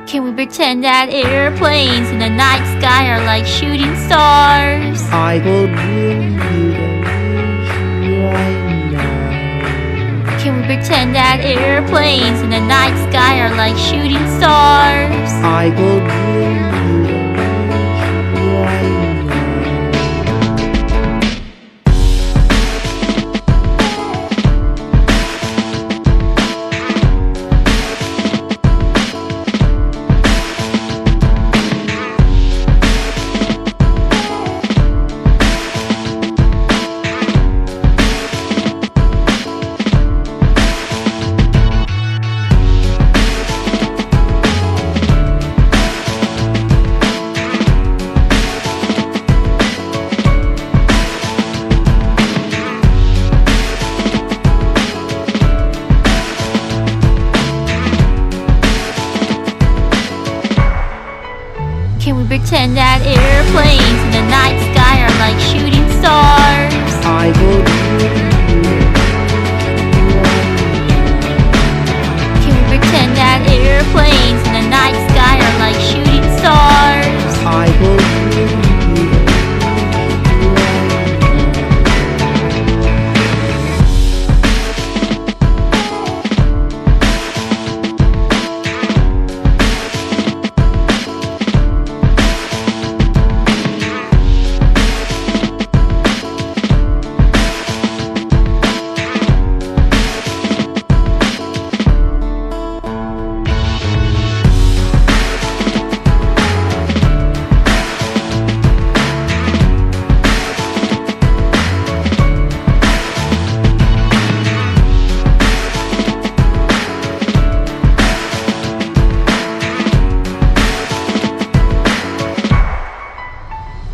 Can we pretend that airplanes in the night sky are like shooting stars? I will bring you the wish right now. Can we pretend that airplanes in the night sky are like shooting stars? I will bring you the wish right now. Can we pretend that airplanes in the night sky are like shooting stars? I will bring you the wish right now. Can we pretend that airplanes in the night sky are like shooting stars? I will bring you the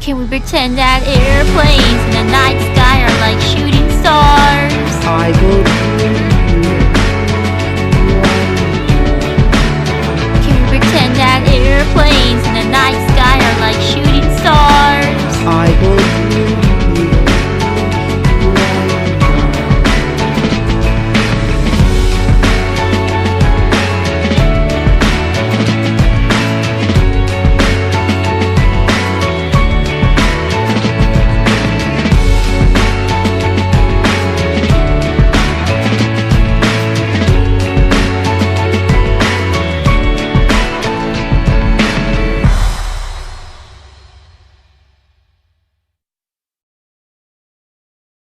Can we pretend that airplanes in the night sky are like shooting stars? I will bring you the wish right now. Can we pretend that airplanes